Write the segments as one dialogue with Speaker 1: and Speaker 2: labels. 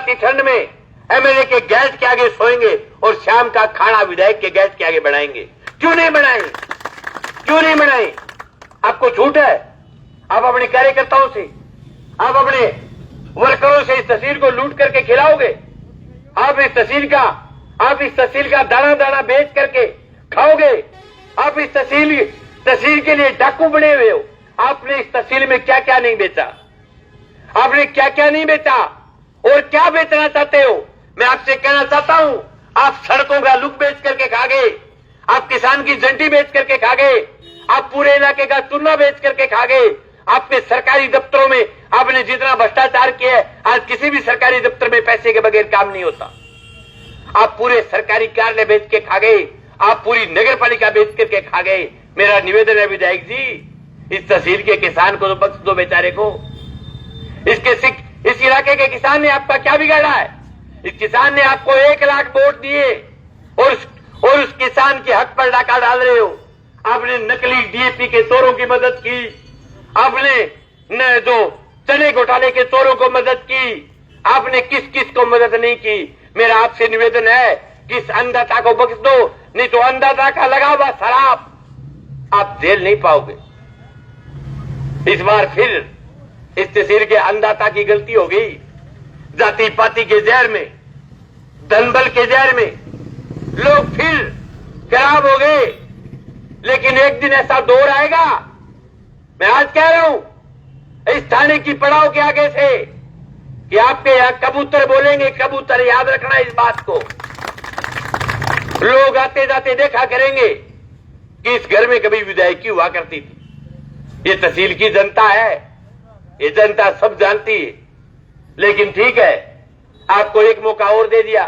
Speaker 1: कड़कड़ाती ठंड में एमएलए के गेट के आगे सोएंगे और शाम का खाना विधायक के गेट के आगे बनाएंगे। क्यों नहीं बनाए? क्यों नहीं बनाए? आपको झूठ है। आप अपने कार्यकर्ताओं से, आप अपने वर्करों से इस तहसील को लूट करके खिलाओगे। आप इस तहसील का दाना दाना बेच करके खाओगे। आप इस तहसील के लिए डाकू बने हुए हो। आपने इस तहसील में क्या क्या नहीं बेचा, आपने क्या क्या नहीं बेचा और क्या बेचना चाहते हो? मैं आपसे कहना चाहता हूं, आप सड़कों का लुक बेच करके खा गए, आप किसान की जंटी बेच करके खा गए, आप पूरे इलाके का चूना बेच करके खा गए। आपके सरकारी दफ्तरों में आपने जितना भ्रष्टाचार किया है, आज किसी भी सरकारी दफ्तर में पैसे के बगैर काम नहीं होता। आप पूरे सरकारी कार्यालय बेच के खा गए, आप पूरी नगर पालिका बेच करके खा गए। मेरा निवेदन है विधायक जी, इस तहसील के किसान को तो बख्श दो बेचारे को। इस इलाके के किसान ने आपका क्या बिगाड़ा है? इस किसान ने आपको 1 लाख वोट दिए और उस किसान के हक पर डाका डाल रहे हो। आपने नकली डीएपी के चोरों की मदद की, आपने जो चने घोटाले के चोरों को मदद की, आपने किस किस को मदद नहीं की। मेरा आपसे निवेदन है कि इस अन्नदाता को बख्श दो, नहीं तो अन्नदाता का लगा हुआ शराब आप झेल नहीं पाओगे। इस बार फिर इस तहसील के अन्नदाता की गलती हो गई। जाति पाति के जहर में, धनबल के जहर में लोग फिर खराब हो गए। लेकिन एक दिन ऐसा दौर आएगा, मैं आज कह रहा हूं, इस थाने की पड़ाव के आगे से कि आपके यहां कबूतर बोलेंगे, कबूतर याद रखना इस बात को। लोग आते जाते देखा करेंगे कि इस घर में कभी विधायकी हुआ करती थी। ये तहसील की जनता है, ये जनता सब जानती है। लेकिन ठीक है, आपको एक मौका और दे दिया,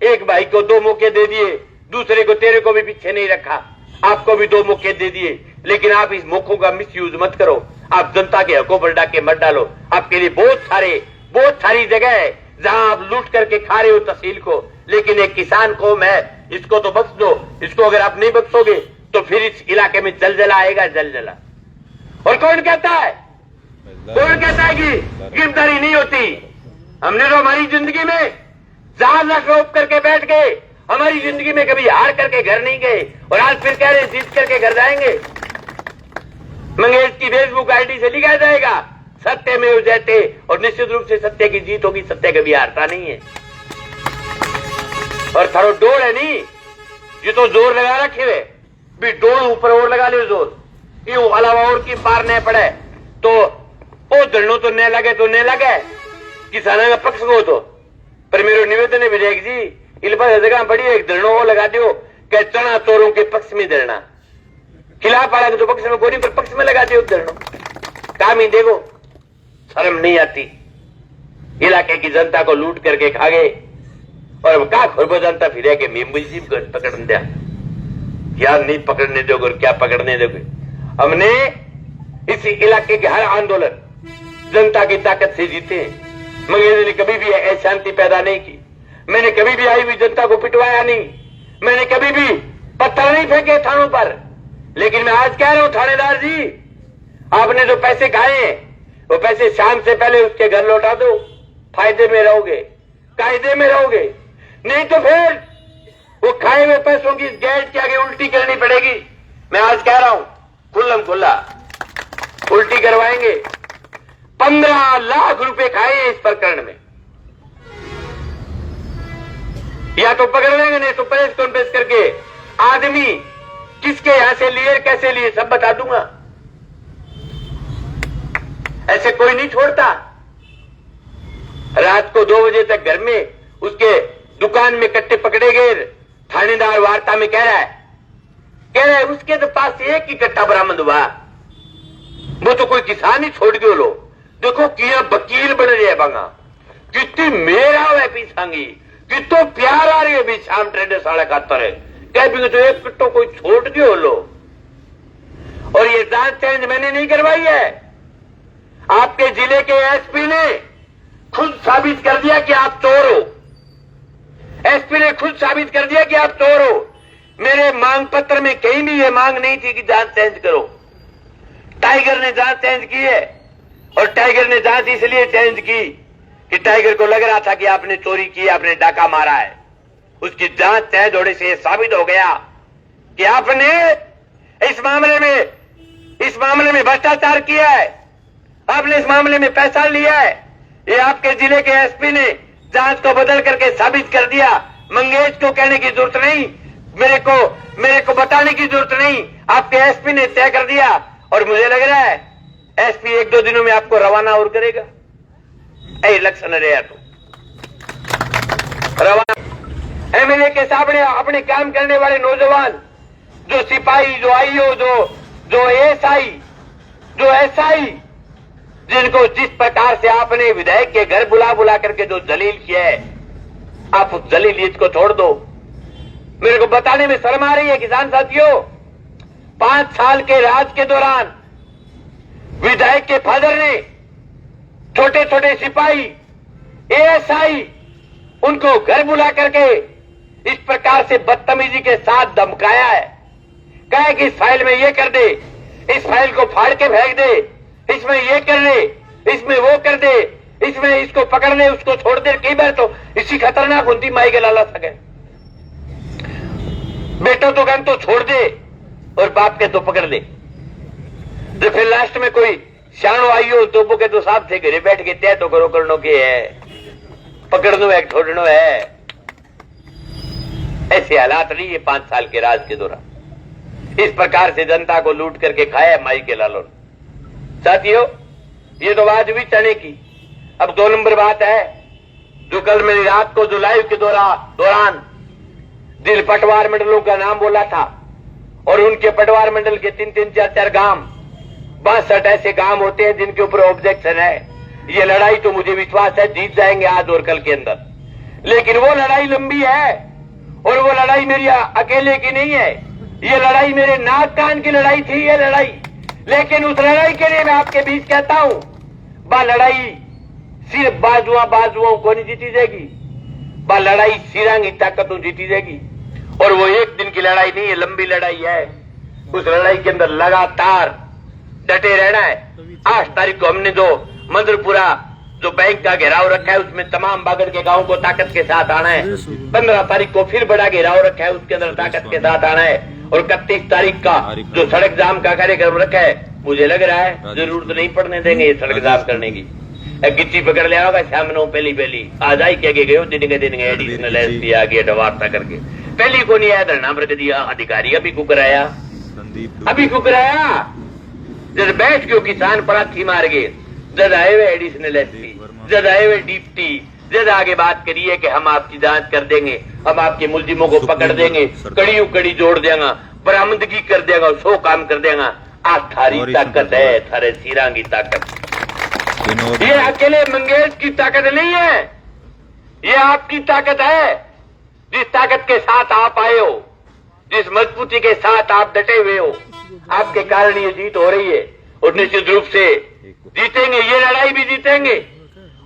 Speaker 1: एक भाई को 2 मौके दे दिए, दूसरे को तेरे को भी पीछे नहीं रखा, आपको भी 2 मौके दे दिए। लेकिन आप इस मौकों का मिसयूज मत करो, आप जनता के हकों पर डाके मत डालो। आपके लिए बहुत सारी जगह है जहां आप लूट करके खा रहे हो तहसील को। लेकिन एक किसान को मैं इसको तो बख्श दो, इसको अगर आप नहीं बख्शोगे तो फिर इस इलाके में जलजला आएगा, जलजला। और कौन कहता है कि गिरफ्तारी नहीं होती? हमने तो हमारी जिंदगी में जहाज रोक करके बैठ गए, हमारी जिंदगी में कभी हार करके घर नहीं गए और आज फिर कह रहे जीत करके घर जाएंगे। मंगेश की फेसबुक आईडी से लिखा जाएगा सत्य में जयते, और निश्चित रूप से सत्य की जीत होगी। सत्य कभी हारता नहीं है। और थारो डोर है नहीं, ये तो जोर लगा रखे हुए भी, डोर ऊपर और लगा लियो जोर, यूं अलावा और की पार नहीं पड़े तो ओ धरनो तो नहीं लगे तो नहीं लगे किसानों का पक्ष को तो। पर मेरा निवेदन है विधायक जी, इन पर जगह बड़ी एक धरनो वो लगा दियो कि चना चोरों के पक्ष में धरना, खिलाफ वाला के तो पक्ष में गोरी पर पक्ष में लगा दियो धरनो। काम ही देखो, शर्म नहीं आती। इलाके की जनता को लूट करके खा गए और क्या खुरबो जनता फिर के मेम्बुजी पकड़ दिया, क्या नहीं पकड़ने दोगे और क्या पकड़ने दोगे। हमने इस इलाके के हर आंदोलन जनता की ताकत से जीते हैं। मंगेश ने कभी भी अशांति पैदा नहीं की, मैंने कभी भी आई हुई जनता को पिटवाया नहीं, मैंने कभी भी पत्थर नहीं फेंके थानों पर। लेकिन मैं आज कह रहा हूं थानेदार जी, आपने जो पैसे खाए हैं वो पैसे शाम से पहले उसके घर लौटा दो, फायदे में रहोगे, कायदे में रहोगे। नहीं तो फिर वो खाए हुए पैसों की गेट के आगे उल्टी करनी पड़ेगी। मैं आज कह रहा हूं खुल्लम खुल्ला उल्टी करवाएंगे। 15 लाख रुपए खाए इस प्रकरण में, या तो पकड़ लेंगे, नहीं तो प्रेस कॉन्फ्रेंस करके आदमी किसके यहां से लिए, कैसे लिए, सब बता दूंगा। ऐसे कोई नहीं छोड़ता। रात को 2 बजे तक घर में उसके दुकान में कट्टे पकड़े गए। थानेदार वार्ता में कह रहा है उसके तो पास एक ही कट्टा बरामद हुआ, वो तो कोई किसान ही छोड़ गयो लो। देखो किया वकील बन रहे है बंगा, कितनी मेरा है पीछांगी, कितो प्यार आ रही है भी शाम ट्रेडर साढ़े खातर है, कह भी तो एक कट्टो कोई छोड़ दियो लो। और ये जांच चेंज मैंने नहीं करवाई है, आपके जिले के एसपी ने खुद साबित कर दिया कि आप चोर हो। एसपी ने खुद साबित कर दिया कि आप चोर हो। मेरे मांग पत्र में कहीं भी ये मांग नहीं थी कि जांच चेंज करो। टाइगर ने जांच चेंज की है, और टाइगर ने जांच इसलिए चेंज की कि टाइगर को लग रहा था कि आपने चोरी की, आपने डाका मारा है। उसकी जांच तय दौड़े से यह साबित हो गया कि आपने इस मामले में भ्रष्टाचार किया है, आपने इस मामले में पैसा लिया है। ये आपके जिले के एसपी ने जांच को बदल करके साबित कर दिया। मंगेश को कहने की जरूरत नहीं, मेरे को बताने की जरूरत नहीं, आपके एसपी ने तय कर दिया। और मुझे लग रहा है एसपी 1-2 दिनों में आपको रवाना और करेगा। इलेक्शन रहा तो रवाना एमएलए के सामने अपने काम करने वाले नौजवान, जो सिपाही, जो आईओ, जो एसआई, जिनको जिस प्रकार से आपने विधायक के घर बुला करके जो जलील किया है, आप उस जलीलियत को छोड़ दो। मेरे को बताने में शर्म आ रही है किसान साथियों, 5 साल के राज के दौरान विधायक के फादर ने छोटे छोटे सिपाही, एएसआई, उनको घर बुला करके इस प्रकार से बदतमीजी के साथ धमकाया है। कहे कि इस फाइल में ये कर दे, इस फाइल को फाड़ के फेंक दे, इसमें ये कर दे, इसमें वो कर दे, इसमें इसको पकड़ ले, उसको छोड़ दे। कई बार तो इसी खतरनाक होती माई के लाला सके, बेटो तो गन तो छोड़ दे और बाप के तो पकड़ ले। तो फिर लास्ट में कोई शानो आई हो तो के तो साहब थे घरे बैठ के तय तो करो, करनो के है, पकड़नो है, छोड़नो है। ऐसे हालात नहीं है 5 साल के राज के दौरान। इस प्रकार से जनता को लूट करके खाया माई के लालों। साथियों, ये तो बात हुई चने की। अब 2 नंबर बात है, जो कल मेरी रात को जो लाइव के दौरान जिन पटवार मंडलों का नाम बोला था और उनके पटवार मंडल के 3-3, 4-4 गांव, 62 ऐसे गांव होते हैं जिनके ऊपर ऑब्जेक्शन है। ये लड़ाई तो मुझे विश्वास है जीत जाएंगे आज और कल के अंदर, लेकिन वो लड़ाई लंबी है और वो लड़ाई मेरी अकेले की नहीं है। ये लड़ाई मेरे नाक कान की लड़ाई थी, ये लड़ाई। लेकिन उस लड़ाई के लिए मैं आपके बीच कहता हूं, बा लड़ाई सिर्फ बाजुओं को नहीं जीती जाएगी, बा लड़ाई सिरांगी ताकतों जीती जाएगी। और वो एक दिन की लड़ाई नहीं है, लंबी लड़ाई है। उस लड़ाई के अंदर लगातार डटे रहना है। 8 तारीख को हमने जो मंदरपुरा जो बैंक का घेराव रखा है, उसमें तमाम बागड़ के गांव को ताकत के साथ आना है। 15 तारीख को फिर बड़ा घेराव रखा है, उसके अंदर ताकत के साथ आना है। और 31 तारीख का जो सड़क जाम का कार्यक्रम रखा है, मुझे लग रहा है जरूरत नहीं पड़ने देंगे ये सड़क जाम करने की। गिच्ची पकड़ लिया होगा शाम नो पहली आज आई कह गए दिन के एडिशनल एसपी आ गया वार्ता करके। पहली को नहीं आया धरना पर दिया अधिकारी, अभी कुकराया जब बैठ के किसान पराठी मार गए, जब आए हुए एडिशनल एसपी, जब आए हुए डिप्टी, जब आगे बात करिए कि हम आपकी जांच कर देंगे, हम आपके मुलजिमों को पकड़ देंगे, कड़ी जोड़ देंगे, बरामदगी कर देगा, 100 काम कर देगा। आज थारी ताकत है, थारे सीरा की ताकत। ये अकेले मंगेश की ताकत नहीं है, ये आपकी ताकत है। जिस ताकत के साथ आप आए हो, जिस मजबूती के साथ आप डटे हुए हो, आपके कारण ये जीत हो रही है। और निश्चित रूप से जीतेंगे, ये लड़ाई भी जीतेंगे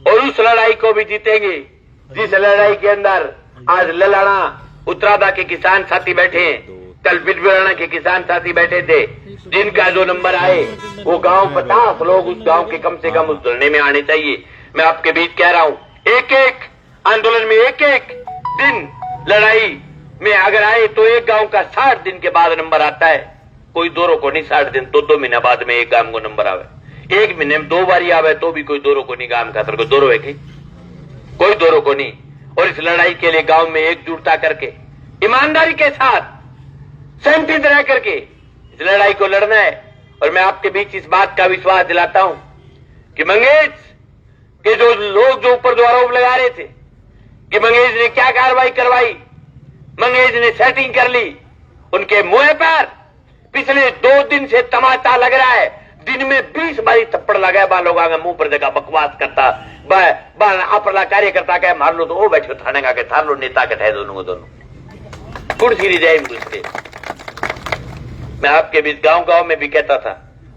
Speaker 1: और उस लड़ाई को भी जीतेंगे जिस लड़ाई के अंदर आज ललाना उत्तरादा के किसान साथी बैठे हैं, कल बिलबिलाना के किसान साथी बैठे थे, जिनका जो नंबर आए वो गांव 50 लोग उस गांव के कम से कम उस धरने में आने चाहिए। मैं आपके बीच कह रहा हूं, एक आंदोलन में एक दिन लड़ाई में अगर आए तो एक गांव का 60 दिन के बाद नंबर आता है। कोई 2 को नहीं, 60 दिन 2 महीना बाद में एक गांव को नंबर आवे। 1 महीने में 2 बारी आवे तो भी कोई 2 को नहीं, गांव खातर कोई 2 है कि कोई 2 को नहीं। और इस लड़ाई के लिए गांव में एकजुटता करके, ईमानदारी के साथ, संगठित रह करके इस लड़ाई को लड़ना है। और मैं आपके बीच इस बात का विश्वास दिलाता हूं कि मंगेश के जो लोग जो ऊपर जो आरोप लगा रहे थे कि मंगेश ने क्या कार्रवाई करवाई, मंगेश ने सेटिंग कर ली, उनके मुंह पर पिछले 2 दिन से तमाचा लग रहा है। दिन में 20 बारी थप्पड़ लगाए बा लोग आगे मुंह पर जगह बकवास करता अपना कार्यकर्ता कहे मार लो तो वो बैठे थाने का थार लो, नेता के थे दोनों कुर्सी नहीं जाए घुसते। मैं आपके बीच गांव में भी कहता था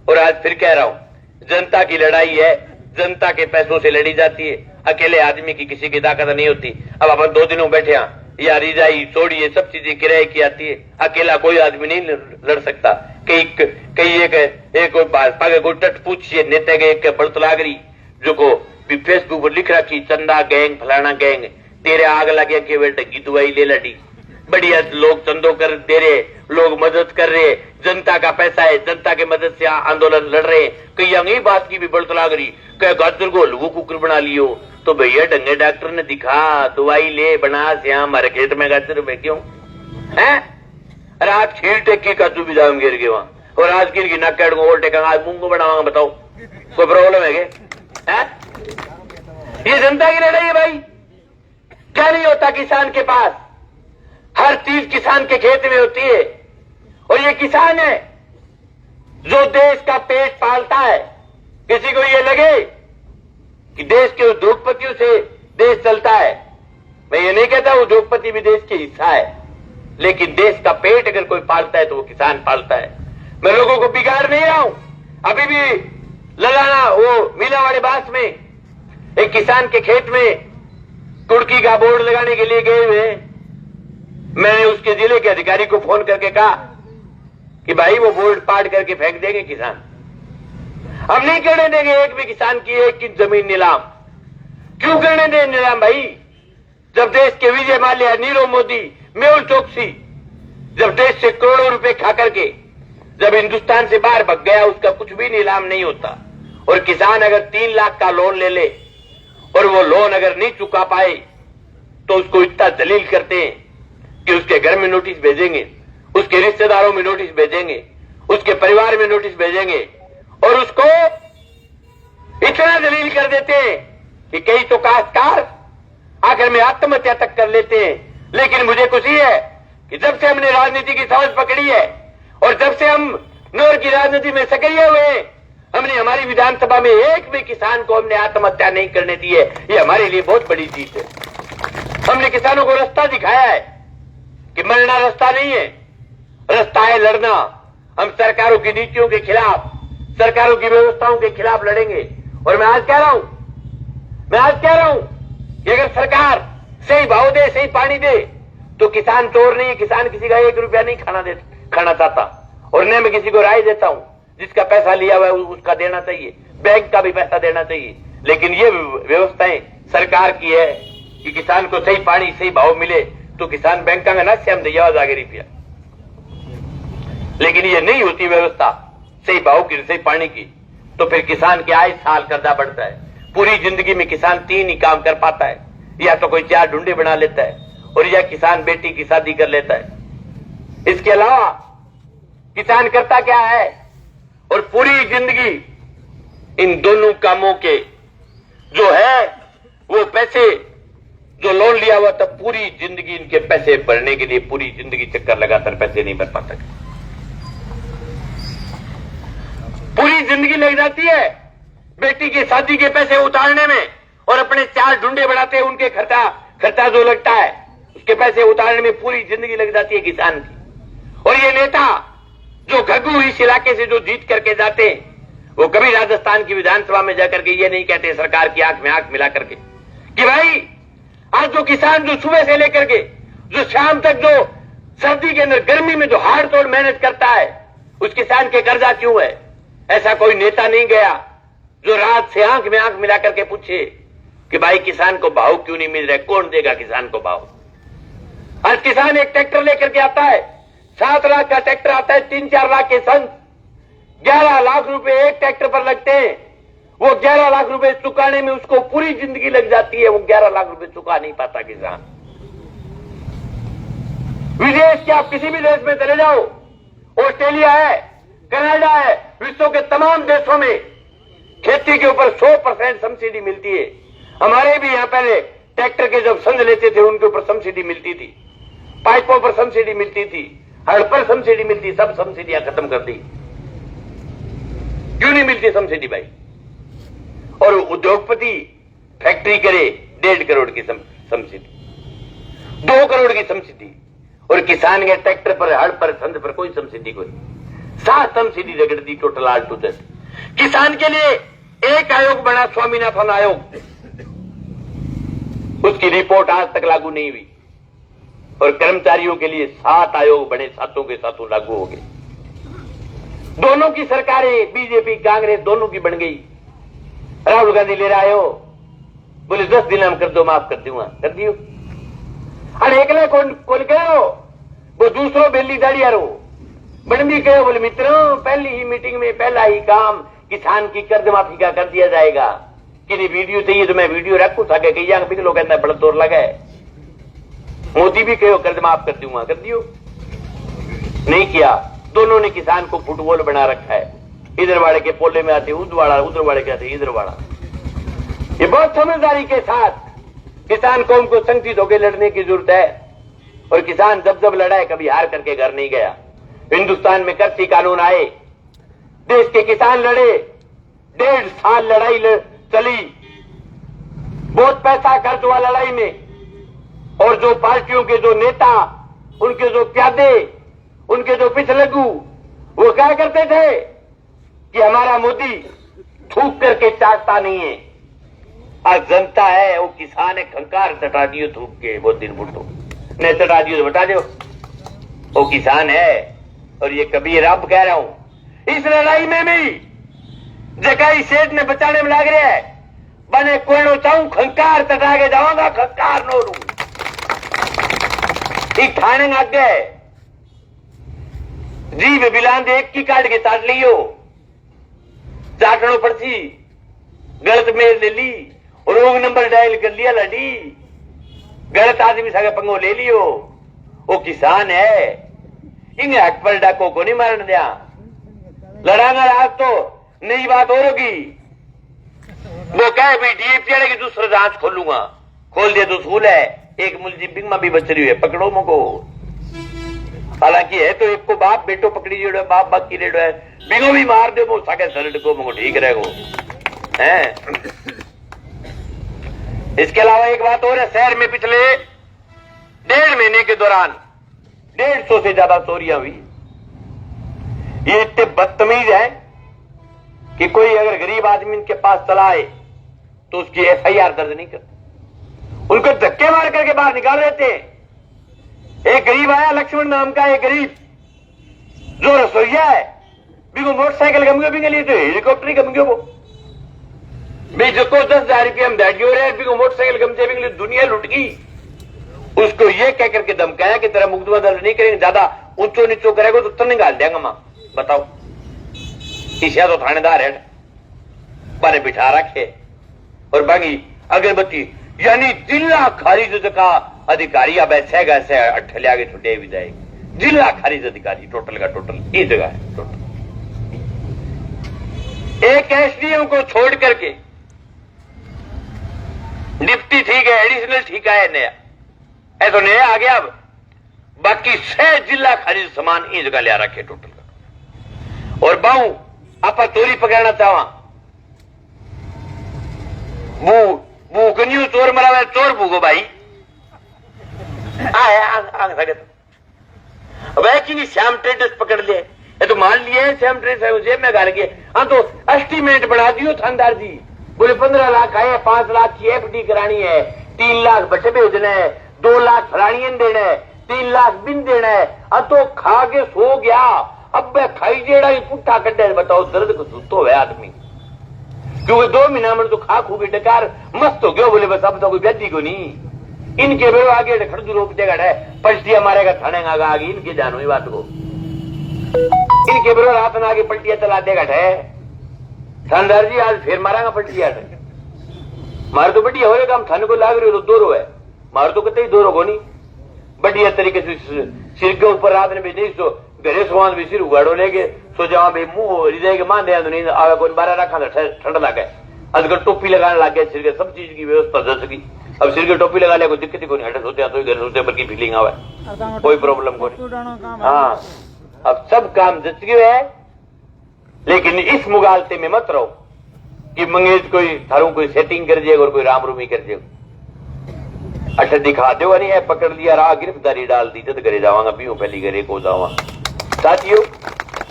Speaker 1: और आज फिर कह रहा हूं, जनता की लड़ाई है, जनता के पैसों से लड़ी जाती है, अकेले आदमी की किसी की ताकत नहीं होती। अब अपन 2 दिनों बैठे हैं, या रिजाई चोड़ी ये सब चीजें किराए की आती है, अकेला कोई आदमी नहीं लड़ सकता। कई एक भाजपा के कोई टट पूछिए नेता के एक बढ़त लाग रही, जो को भी फेसबुक पर लिख रखी चंदा गैंग फलाना गैंग, तेरे आग लगे के वे टगी दवाई ले लड़ी, बढ़िया लोग चंदो कर दे रहे, लोग मदद कर रहे, जनता का पैसा है, जनता के मदद से आंदोलन लड़ रहे। कई यही बात की भी बड़त लाग रही, कह गाजर को हलवू कुकर बना लियो, तो भैया ढंगे डॉक्टर ने दिखा दवाई ले बना से हमारे खेत में गाजर में क्यों है? रात खीर टेकी का तू भी जाऊं गिर गए वहां, और आज की नक कैट को टेका आज मुंह को बनावांगा, बताओ कोई प्रॉब्लम है क्या? ये जनता की लड़ाई है भाई। क्या नहीं होता किसान के पास? हर चीज किसान के खेत में होती है, और ये किसान है जो देश का पेट पालता है। किसी को ये लगे कि देश के उद्योगपतियों से देश चलता है, मैं ये नहीं कहता उद्योगपति भी देश के हिस्सा है, लेकिन देश का पेट अगर कोई पालता है तो वो किसान पालता है। मैं लोगों को बिगाड़ नहीं रहा हूं। अभी भी लगाना वो मीलावाड़ी बास में एक किसान के खेत में कुड़की का बोर्ड लगाने के लिए गए हुए, मैंने उसके जिले के अधिकारी को फोन करके कहा कि भाई वो बोर्ड पाड़ करके फेंक देंगे किसान, हम नहीं करने देंगे एक भी किसान की एक की जमीन नीलाम। क्यों करने दें नीलाम भाई? जब देश के विजय माल्या, नीरव मोदी, मेहुल चोकसी जब देश से करोड़ों रुपए खा करके जब हिंदुस्तान से बाहर भग गया, उसका कुछ भी नीलाम नहीं होता। और किसान अगर 3 लाख का लोन ले ले और वो लोन अगर नहीं चुका पाए तो उसको इतना दलील करते हैं कि उसके घर में नोटिस भेजेंगे, उसके रिश्तेदारों में नोटिस भेजेंगे, उसके परिवार में नोटिस भेजेंगे, और उसको इतना दलील कर देते हैं कि कई तो काश्तकार आखिर में आत्महत्या तक कर लेते हैं। लेकिन मुझे खुशी है कि जब से हमने राजनीति की समझ पकड़ी है और जब से हम नौर की राजनीति में सक्रिय हुए, हमने हमारी विधानसभा में एक भी किसान को हमने आत्महत्या नहीं करने दी है। ये हमारे लिए बहुत बड़ी जीत है। हमने किसानों को रास्ता दिखाया है कि मरना रास्ता नहीं है, रास्ता है लड़ना। हम सरकारों की नीतियों के खिलाफ, सरकारों की व्यवस्थाओं के खिलाफ लड़ेंगे। और मैं आज कह रहा हूं कि अगर सरकार सही भाव दे, सही पानी दे, तो किसान चोर नहीं है। किसान किसी का 1 रुपया नहीं खाना चाहता। और न मैं किसी को राय देता हूं, जिसका पैसा लिया हुआ है उसका देना चाहिए, बैंक का भी पैसा देना चाहिए। लेकिन ये व्यवस्थाएं सरकार की है कि किसान को सही पानी, सही भाव मिले, तो किसान बैंक का ना श्याम दैया जागे रुपया। लेकिन ये नहीं होती व्यवस्था सही भाव की, सही पानी की, तो फिर किसान के आए साल कर्जा बढ़ता है। पूरी जिंदगी में किसान 3 ही काम कर पाता है, या तो कोई 4 ढूंढे बना लेता है, और या किसान बेटी की शादी कर लेता है। इसके अलावा किसान करता क्या है? और पूरी जिंदगी इन दोनों कामों के जो है वो पैसे जो लोन लिया हुआ था, पूरी जिंदगी इनके पैसे भरने के लिए पूरी जिंदगी चक्कर लगातार पैसे नहीं भर पाता। पूरी जिंदगी लग जाती है बेटी की शादी के पैसे उतारने में, और अपने 4 ढूंढे बढ़ाते हैं, उनके खर्चा जो लगता है उसके पैसे उतारने में पूरी जिंदगी लग जाती है किसान की। और ये नेता जो घग्गू इस इलाके से जो जीत करके जाते हैं, वो कभी राजस्थान की विधानसभा में जाकर के ये नहीं कहते सरकार की आंख में आंख मिला करके कि भाई आज जो किसान जो सुबह से लेकर के जो शाम तक जो सर्दी के अंदर गर्मी में जो हाड़ तोड़ मेहनत करता है, उस किसान के कर्जा क्यों है? ऐसा कोई नेता नहीं गया जो रात से आंख में आंख मिला करके पूछे कि भाई किसान को भाव क्यों नहीं मिल रहा है, कौन देगा किसान को भाव? आज किसान एक ट्रैक्टर लेकर के आता है, 7 लाख का ट्रैक्टर आता है, 3-4 लाख के संग 11 लाख रुपए एक ट्रैक्टर पर लगते हैं। वो 11 लाख रुपए चुकाने में उसको पूरी जिंदगी लग जाती है, वो 11 लाख रुपए चुका नहीं पाता किसान। विदेश के आप किसी भी देश में चले जाओ, ऑस्ट्रेलिया है, कनाडा है, विश्व के तमाम देशों में खेती के ऊपर 100% सब्सिडी मिलती है। हमारे भी यहां पहले ट्रैक्टर के जब संद लेते थे उनके ऊपर सब्सिडी मिलती थी, पाइपों पर सब्सिडी मिलती थी, हड़ पर सब्सिडी मिलती, सब सब्सिडियां खत्म कर दी। क्यों नहीं मिलती सब्सिडी भाई? और उद्योगपति फैक्ट्री करे 1.5 करोड़ की सब्सिडी, 2 करोड़ की सब्सिडी, और किसान के ट्रैक्टर पर, हड़ पर, संद पर कोई सब्सिडी कोई 7 सब्सिडी रगड़ दी टोटल आल टू जेड। किसान के लिए एक आयोग बना, स्वामीनाथन आयोग, उसकी रिपोर्ट आज तक लागू नहीं हुई। और कर्मचारियों के लिए 7 आयोग बने, 7 के 7 लागू हो गए। दोनों की सरकारें बीजेपी कांग्रेस दोनों की बन गई, राहुल गांधी ले रहे हो, बोले 10 दिन हम कर दो, माफ कर दूंगा, कर दियो। अरे एकले कौन कहो, वो दूसरों बेली दाड़ी रो बन भी कहो, बोले मित्रों पहली ही मीटिंग में पहला ही काम किसान की कर्ज माफी का कर दिया जाएगा। कि वीडियो चाहिए तो मैं वीडियो रखू था कई लोग कहते बड़ा तोड़ लगा है। मोदी भी कहो कर्ज माफ कर दूंगा, कर दियो, नहीं किया। दोनों ने किसान को फुटबॉल बना रखा है, इधर वाले के पोले में आते उधर वाला, उधर वाले के आते इधर वाला। ये बहुत समझदारी के साथ किसान कौम को संगठित होकर लड़ने की जरूरत है। और किसान जब जब लड़ा है कभी हार करके घर नहीं गया। हिंदुस्तान में कृषि कानून आए, देश के किसान लड़े, 1.5 साल लड़ाई चली, बहुत पैसा खर्च हुआ लड़ाई में। और जो पार्टियों के जो नेता, उनके जो प्यादे, उनके जो पिछलगू, वो क्या करते थे कि हमारा मोदी थूक करके चाटता नहीं है। आज जनता है, वो किसान है, खंकार चटा दियो थूक के, बहुत दिन बुटो ने चटा दियो तो बता दो, वो किसान है। और ये कबीर अब कह रहा हूं, इस लड़ाई में भी जकाई सेठ ने बचाने में लग रहा है। बने कोयनो चाहूं खंकार चटा के जाऊंगा, खंकार नो रू थाने आगे जीव बिलान एक की काट के चाट लियो, चाटनो पड़ती, गलत मेल ले ली, रोग नंबर डायल कर लिया, लड़ी गलत आदमी सागे पंगो ले लियो। वो किसान है, इंगे हक पर डाको को नहीं मारने दिया। लड़ांगा आज तो नई बात और होगी। वो कहे भाई डीएपी की दूसरा जांच खोलूंगा, खोल दिया तो सूल है। एक मुलजिम बिंगमा भी बच रही है, पकड़ो मको। हालांकि है तो एक को बाप बेटो पकड़ी जो बाप बाकी रेडो है, बिंगो भी मार दे वो सागे सरड को मको ठीक रहेगो है। इसके अलावा एक बात और है, शहर में पिछले 1.5 महीने के दौरान 150 से ज्यादा चोरियां हुई। ये इतने बदतमीज है कि कोई अगर गरीब आदमी इनके पास चला आए तो उसकी एफआईआर दर्ज नहीं करते, उनको धक्के मार करके बाहर निकाल देते हैं। एक गरीब आया, लक्ष्मण नाम का एक गरीब, जो रसोईया है, बिगो मोटरसाइकिल गम गयो, बिगो लिए तो हेलीकॉप्टर गम गयो। वो जो 10,000 रुपये हम दाढ़ी हो रहे हैं, बिगो मोटरसाइकिल गम से दुनिया लुट गई। उसको ये कह करके धमकाया कि तेरा मुकदमा दर्ज नहीं करेंगे, ज्यादा ऊंचो नीचो करेगा तो तन निकाल देंगे। मां बताओ, ईशा तो थानेदार है, बारे बिठा रखे और बाकी अगरबत्ती, यानी जिला खारिज का अधिकारी अब ऐसे ऐसे अट्ठले आगे छुटे भी जाएगी। जिला खारिज अधिकारी टोटल का टोटल ये जगह है टोटल। एक एसडीएम को छोड़ करके डिप्टी ठीक है, एडिशनल ठीक है, नया है तो नया आ गया। अब बाकी 6 जिला खारिज सामान ये जगह लिया रखे टोटल का। और बाऊ आप चोरी पकड़ना चाहवा, भूखनियो चोर मरा, चोर भूगो भाई आंग सके तो वह कि नहीं श्याम ट्रेडर्स पकड़ लिए, ये तो मान लिए श्याम ट्रेडर्स जेब में गाल के। हाँ तो एस्टीमेट बढ़ा दियो थानदार जी, बोले 15 लाख आए, 5 लाख की एफडी करानी है, 3 लाख बटे भेजना है, 2 लाख फलानियन देना है, 3 लाख बिन देना है। अब तो खा के सो गया, अब मैं खाई जेड़ा ही पुट्ठा कड्डे। बताओ दर्द को सुतो है आदमी, क्योंकि 2 महीना में तो खा खू के डकार मस्त हो गया। बोले बस अब तो कोई व्यक्ति को नहीं, इनके बेरो आगे खड़दू रोक देगा है, पलटिया मारेगा थाने आगे, इनके जानो ये बात को, इनके बेरो रात में आगे पलटिया चला देगा है। थानदार जी आज फिर मारांगा पलटिया, मार तो बढ़िया हो काम, थाने को लाग रही हो तो दोरो है, मार तो कतई दोरो को नहीं। बढ़िया तरीके से सिर के ऊपर रात ने भी नहीं सो घरे सुहान भी सिर उगाड़ो लेके सो जाओ भाई, मुंह हृदय के मान दिया तो नहीं आगे कोई 12 रखा था, ठंड लगा अजगर टोपी लगाने लग गया सिर के, सब चीज की व्यवस्था जस की। अब सिर की टोपी लगा लिया कोई दिक्कत ही कोई नहीं, हटे सोते तो घर सोते पर की फीलिंग आवे, कोई प्रॉब्लम को नहीं। हाँ अब सब काम जच गए है, लेकिन इस मुगालते में मत रहो कि मंगेज कोई थारू कोई सेटिंग कर जाएगा और कोई राम रूमी कर जाएगा। अच्छा दिखा दो नहीं है, पकड़ लिया राह गिरफ्तारी डाल दी, जब घरे जावांगा पीऊं पहली घरे को जावा। साथियों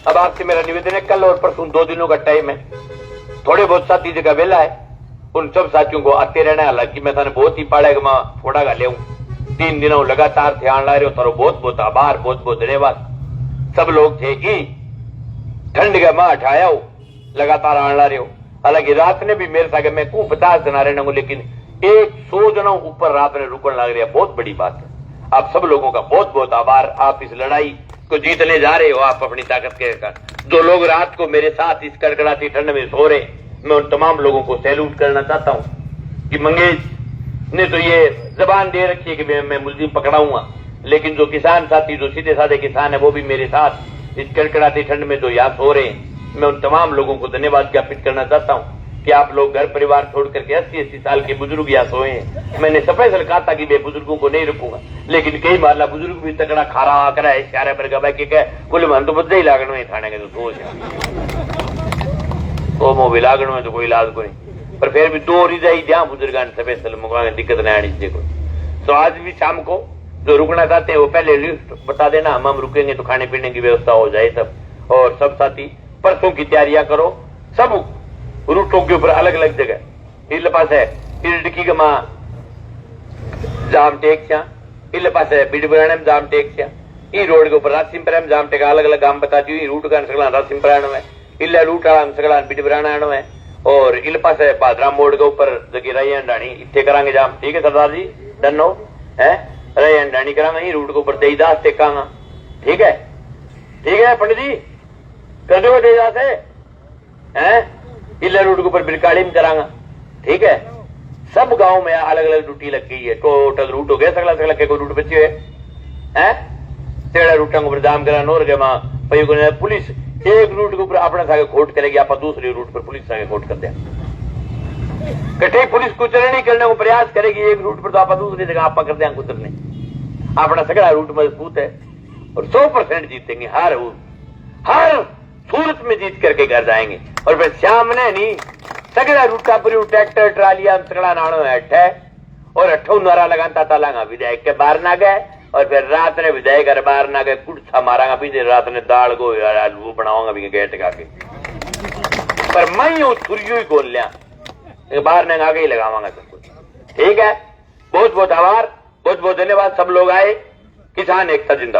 Speaker 1: अब आपसे मेरा निवेदन है, कल और परसों 2 दिनों का टाइम है, थोड़े बहुत साथी जगह वेला है, उन सब साथियों को आते रहना है। हालांकि मैं थाने बहुत ही पाड़ेगा मां थोड़ा का ले 3 दिनों लगातार ध्यान ला रहे हो, थारो बहुत बहुत आभार, बहुत बहुत धन्यवाद। सब लोग थे कि ठंड का मां हटाया हो, लगातार आन ला रहे हो। हालांकि रात ने भी मेरे साथ मैं कहूं 50 जना रहना हूं, लेकिन 100 जना ऊपर रात ने रुकने लग रहा, बहुत बड़ी बात है। आप सब लोगों का बहुत बहुत आभार। आप इस लड़ाई को जीतने जा रहे हो, आप अपनी ताकत के जो लोग रात को मेरे साथ इस कड़कड़ाती ठंड में सो रहे, मैं उन तमाम लोगों को सैल्यूट करना चाहता हूं कि मंगेश ने तो ये जबान दे रखी है कि मैं मुलजिम पकड़ाऊंगा, लेकिन जो किसान साथी, जो सीधे साधे किसान है, वो भी मेरे साथ इस कड़कड़ाती ठंड में जो यहाँ सो रहे हैं, मैं उन तमाम लोगों को धन्यवाद ज्ञापित करना चाहता हूं कि आप लोग घर परिवार छोड़ करके 80-80 साल के बुजुर्ग यहाँ सोए हैं। मैंने स्पेशल कहा था कि मैं बुजुर्गों को नहीं रखूंगा, लेकिन कई मारला बुजुर्ग भी तकड़ा खारा आकर है इशारे पर गवा के बोले मन तो बदले ही लागण में थाने के तो सोच तो मो भी लागण में तो कोई इलाज को नहीं, पर फिर भी 2 रिजाई दिया बुजुर्गान स्पेशल मुका दिक्कत नहीं आनी चाहिए कोई। तो आज भी शाम को जो रुकना चाहते हैं वो पहले लिस्ट बता देना, हम रुकेंगे तो खाने पीने की व्यवस्था हो जाए सब। और सब साथी परसों की तैयारियां करो, सब रूटों के ऊपर अलग अलग जगह इल पास है इडकी गमा जाम टेक्या, इल पास है बिडबराणम जाम टेक्या, ई रोड के ऊपर रासिमपुरम जाम टेका अलग अलग गांव बता दी रूट का सगला रासिमपुराण में इल्ला रूट आला सगला बिडबराण में, और इल पास है बादरा मोड़ के ऊपर जगी रही अंडाणी इतने करांगे जाम। ठीक है सरदार जी, डन हो है रही अंडाणी करांगा, ई रूट के ऊपर देईदास टेकांगा। ठीक है पंडित जी कर दो देईदास है इला रूट के ऊपर बिरकाड़ी में करांगा। ठीक है, सब गांव में अलग अलग ड्यूटी लग गई है, टोटल रूट हो गया सगला सगला के कोई रूट बचे है तेरा रूटा के ऊपर जाम करा नोर के मां पई को पुलिस एक रूट के ऊपर अपने सागे खोट करेगी, आप दूसरे रूट पर पुलिस सागे खोट कर दे कटे पुलिस को चलने करने को प्रयास करेगी, एक रूट पर तो आप दूसरी जगह आप कर दें कुतरने। अपना सगड़ा रूट मजबूत है और 100% जीतेंगे, हर सूरत में जीत करके घर जाएंगे। और फिर सामने नहीं सगड़ा रूटा पर ट्रैक्टर ट्रालिया सगड़ा नाणो है और 8 नारा लगाता तालांगा विधायक के बाहर ना गए, और फिर रात ने विधायक घर बाहर ना गए कुछ मारांगा भी रात ने दाल को आलू बनाऊंगा भी गेट का के, पर मैं हूं थुरियो ही खोल लिया बाहर ने आगे ही लगावांगा सब कुछ। ठीक है, बहुत बहुत आभार, बहुत बहुत धन्यवाद। सब लोग आए, किसान एकता जिंदाबाद।